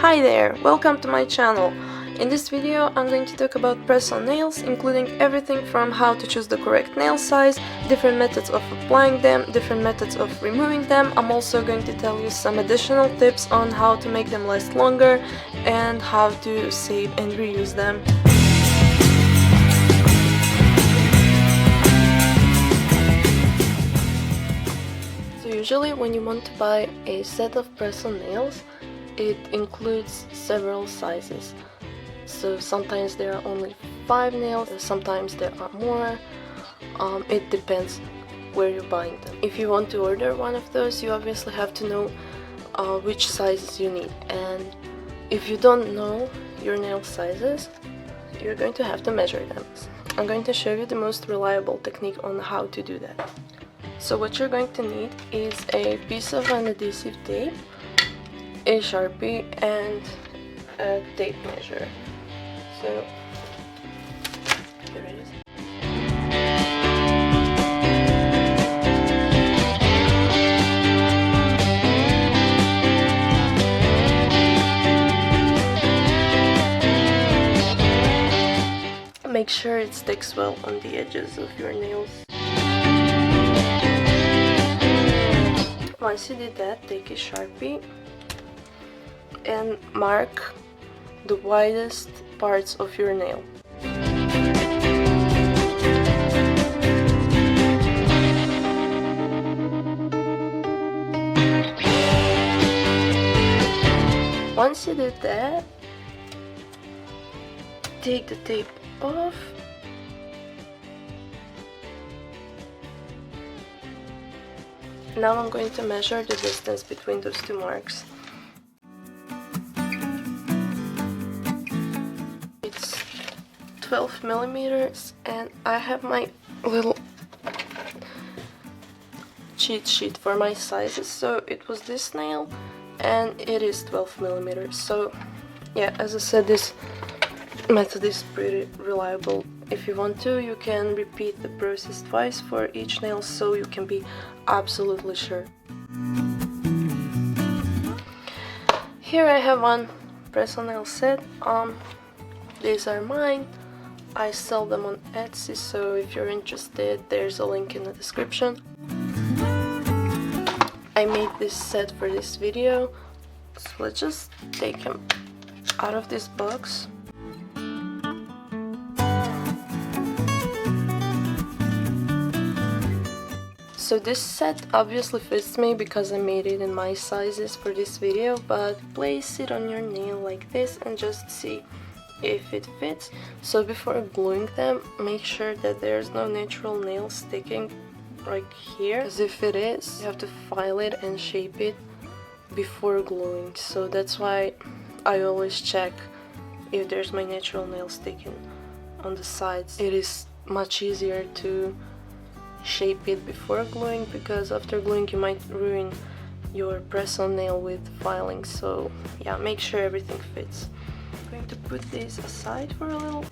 Hi there, welcome to my channel. In this video I'm going to talk about press-on nails, including everything from how to choose the correct nail size, different methods of applying them, different methods of removing them. I'm also going to tell you some additional tips on how to make them last longer and how to save and reuse them. So usually when you want to buy a set of press-on nails, it includes several sizes. So sometimes there are only 5 nails, sometimes there are more. It depends where you're buying them. If you want to order one of those, you obviously have to know which sizes you need. And if you don't know your nail sizes, you're going to have to measure them. I'm going to show you the most reliable technique on how to do that. So what you're going to need is a piece of an adhesive tape, a Sharpie, and a tape measure. So here it is. Make sure it sticks well on the edges of your nails. Once you did that, take a Sharpie and mark the widest parts of your nail. Once you did that, take the tape off . Now I'm going to measure the distance between those two marks. It's 12 millimeters, and I have my little cheat sheet for my sizes. So it was this nail, and it is 12 millimeters. So yeah, as I said, this method is pretty reliable. If you want to, you can repeat the process twice for each nail, so you can be absolutely sure. Here I have one press-on nail set. These are mine. I sell them on Etsy, so if you're interested, there's a link in the description. I made this set for this video, so let's just take them out of this box. So this set obviously fits me because I made it in my sizes for this video, but place it on your nail like this and just see if it fits. So before gluing them, make sure that there's no natural nail sticking right here, because if it is, you have to file it and shape it before gluing. So that's why I always check if there's my natural nail sticking on the sides. It is much easier to shape it before gluing, because after gluing you might ruin your press-on nail with filing. So yeah, make sure everything fits. I'm going to put this aside for a little.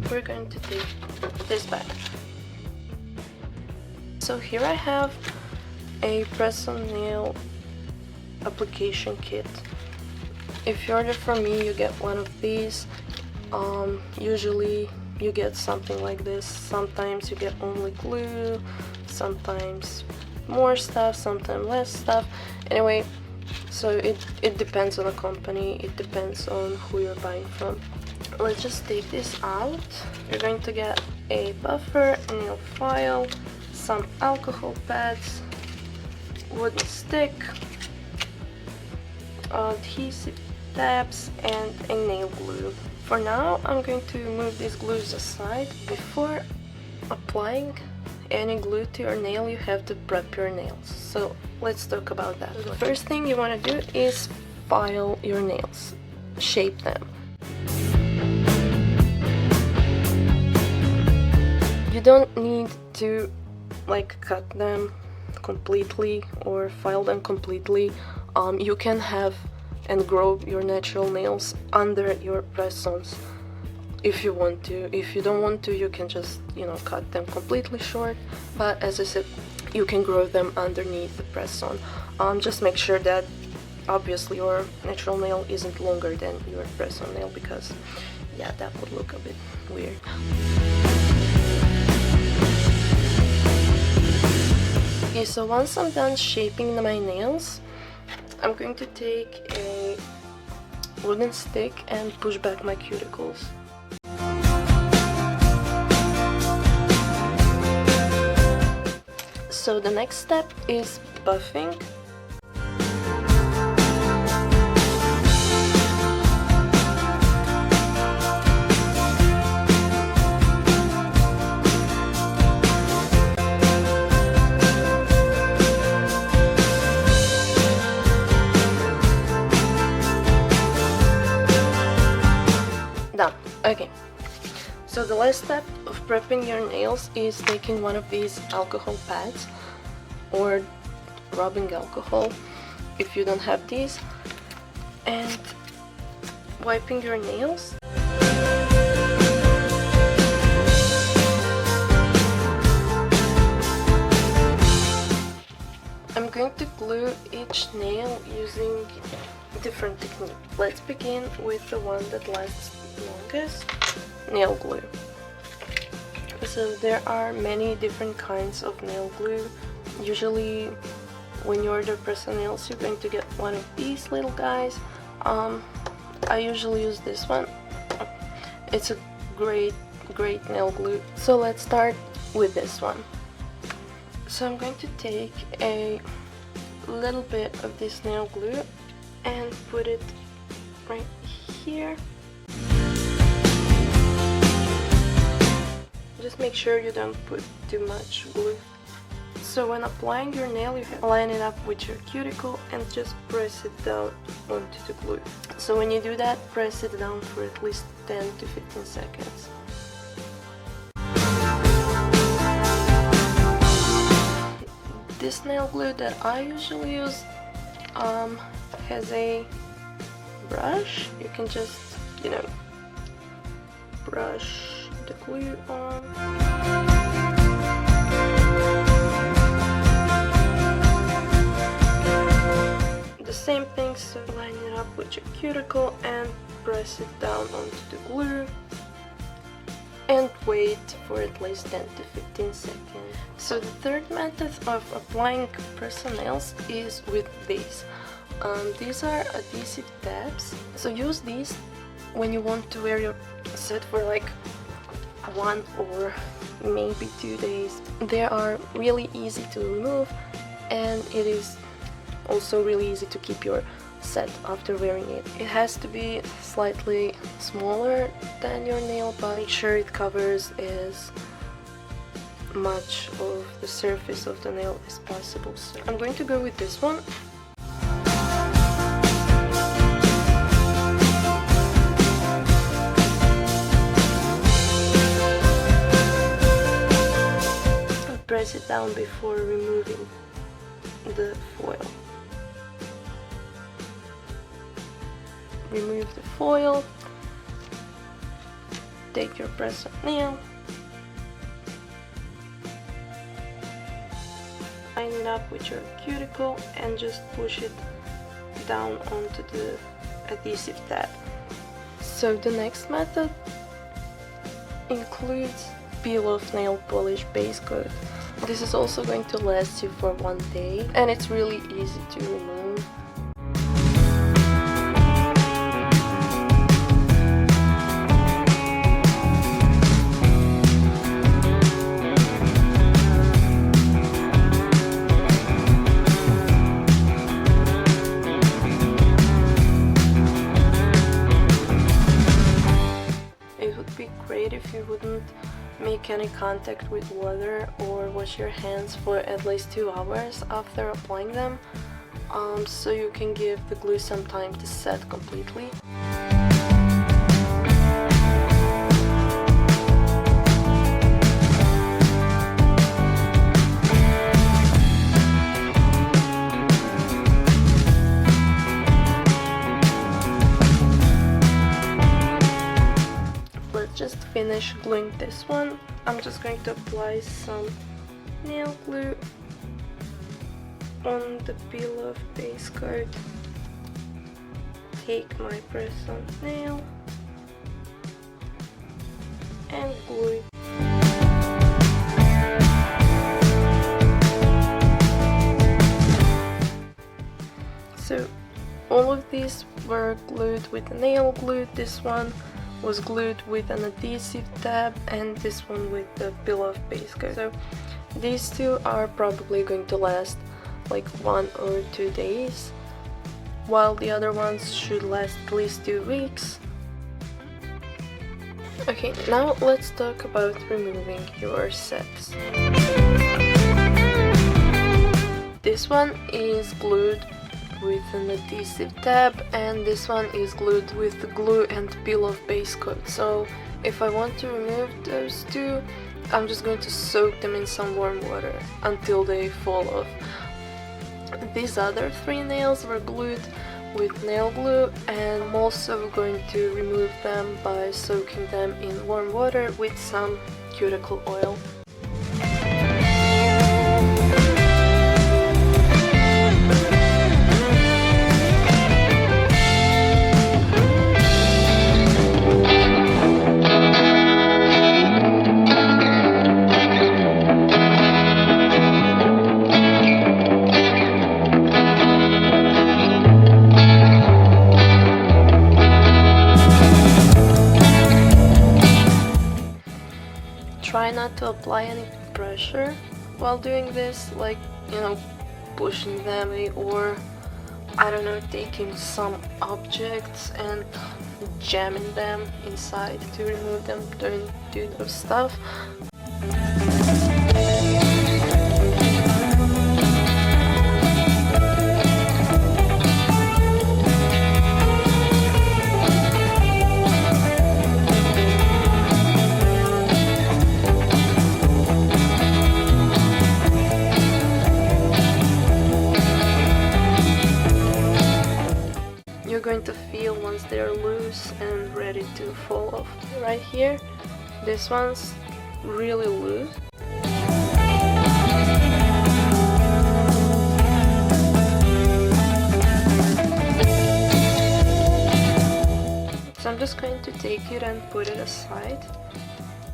We're going to take this back. So here I have a press-on nail application kit. If you order from me, you get one of these. Usually you get something like this. Sometimes you get only glue, sometimes more stuff, sometimes less stuff. Anyway, so it depends on the company, it depends on who you're buying from. Let's just take this out. You're going to get a buffer, a nail file, some alcohol pads, wooden stick, adhesive tabs, and a nail glue. For now, I'm going to move these glues aside. Before applying any glue to your nail, you have to prep your nails. So let's talk about that. The first thing you want to do is file your nails, shape them. You don't need to cut them completely or file them completely. You can have and grow your natural nails under your press-ons if you want to. If you don't want to, you can just, cut them completely short. But as I said, you can grow them underneath the press-on. Just make sure that obviously your natural nail isn't longer than your press-on nail, because yeah, that would look a bit weird. Okay, so once I'm done shaping my nails, I'm going to take a wooden stick and push back my cuticles. So the next step is buffing. Done. Okay, so the last step of prepping your nails is taking one of these alcohol pads or rubbing alcohol if you don't have these, and wiping your nails. I'm going to glue each nail using a different technique. Let's begin with the one that lasts longest, nail glue. So there are many different kinds of nail glue. Usually when you order pressonnails, you're going to get one of these little guys. I usually use this one. It's a great nail glue. So let's start with this one. So I'm going to take a little bit of this nail glue and put it right here. Just make sure you don't put too much glue. So when applying your nail, you can line it up with your cuticle and just press it down onto the glue. So when you do that, press it down for at least 10 to 15 seconds. This nail glue that I usually use has a brush. You can just, brush the glue on. The same thing, so line it up with your cuticle and press it down onto the glue and wait for at least 10 to 15 seconds. So the third method of applying pressonnails is with these. These are adhesive tabs, so use these when you want to wear your set for like 1 or maybe 2 days. They are really easy to remove, and it is also really easy to keep your set after wearing it. It has to be slightly smaller than your nail, but make sure it covers as much of the surface of the nail as possible. So I'm going to go with this one. Press it down before removing the foil. Remove the foil, take your press-on nail, line it up with your cuticle and just push it down onto the adhesive tab. So the next method includes peel-off nail polish base coat. This is also going to last you for 1 day, and it's really easy to remove. It would be great if you wouldn't make any contact with water or wash your hands for at least 2 hours after applying them, so you can give the glue some time to set completely. Just finish gluing this one. I'm just going to apply some nail glue on the peel-off base coat. take my press-on nail and glue it. So all of these were glued with nail glue. This one was glued with an adhesive tab, and this one with the peel-off base coat. So these two are probably going to last like 1 or 2 days, while the other ones should last at least 2 weeks. Okay, now let's talk about removing your sets. This one is glued with an adhesive tab, and this one is glued with glue and peel-off base coat. So if I want to remove those two, I'm just going to soak them in some warm water until they fall off. These other 3 nails were glued with nail glue, and I'm also going to remove them by soaking them in warm water with some cuticle oil. Try not to apply any pressure while doing this, like, you know, pushing them or, I don't know, taking some objects and jamming them inside to remove them. Don't do those stuff. You're going to feel once they're loose and ready to fall off. Right here, this one's really loose. So I'm just going to take it and put it aside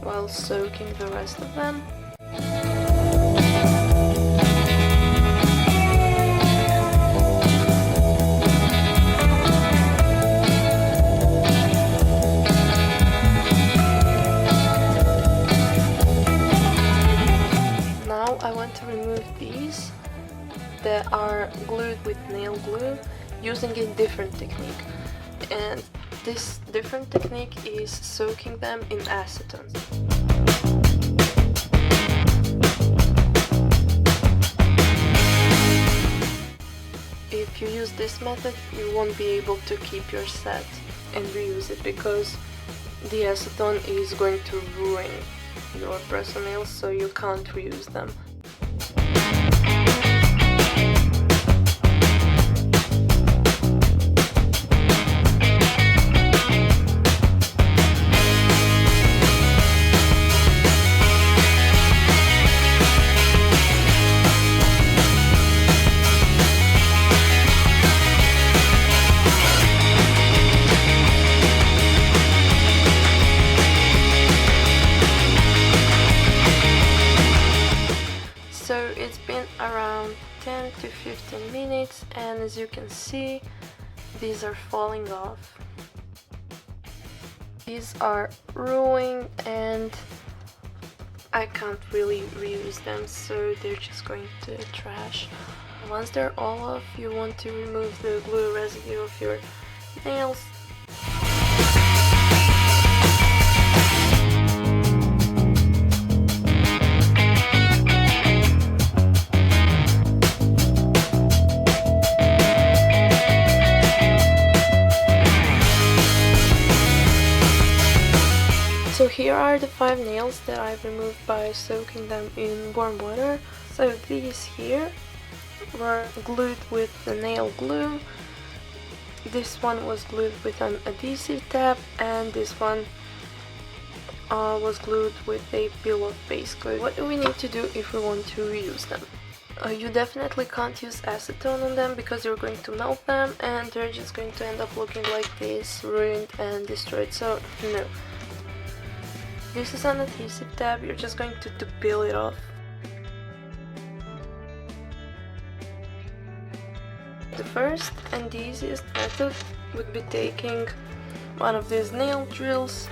while soaking the rest of them. I want to remove these that are glued with nail glue using a different technique, and this different technique is soaking them in acetone. If you use this method, you won't be able to keep your set and reuse it because the acetone is going to ruin your press-on nails, so you can't reuse them. So it's been around 10 to 15 minutes, and as you can see, these are falling off. These are ruined and I can't really reuse them, so they're just going to trash. Once they're all off, you want to remove the glue residue of your nails. So here are the 5 nails that I've removed by soaking them in warm water. So these here were glued with the nail glue, this one was glued with an adhesive tab, and this one was glued with a peel-off base coat. What do we need to do if we want to reuse them? You definitely can't use acetone on them because you're going to melt them and they're just going to end up looking like this, ruined and destroyed, so no. This is an adhesive tab, you're just going to peel it off. The first and the easiest method would be taking one of these nail drills.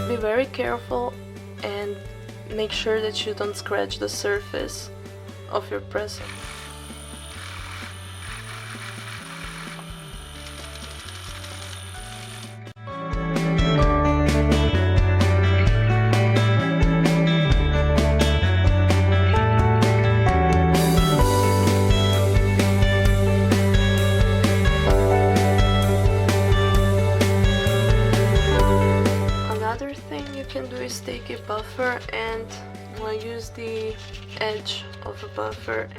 Be very careful and make sure that you don't scratch the surface of your press. Another thing you can do is take a buffer and use the edge of a buffer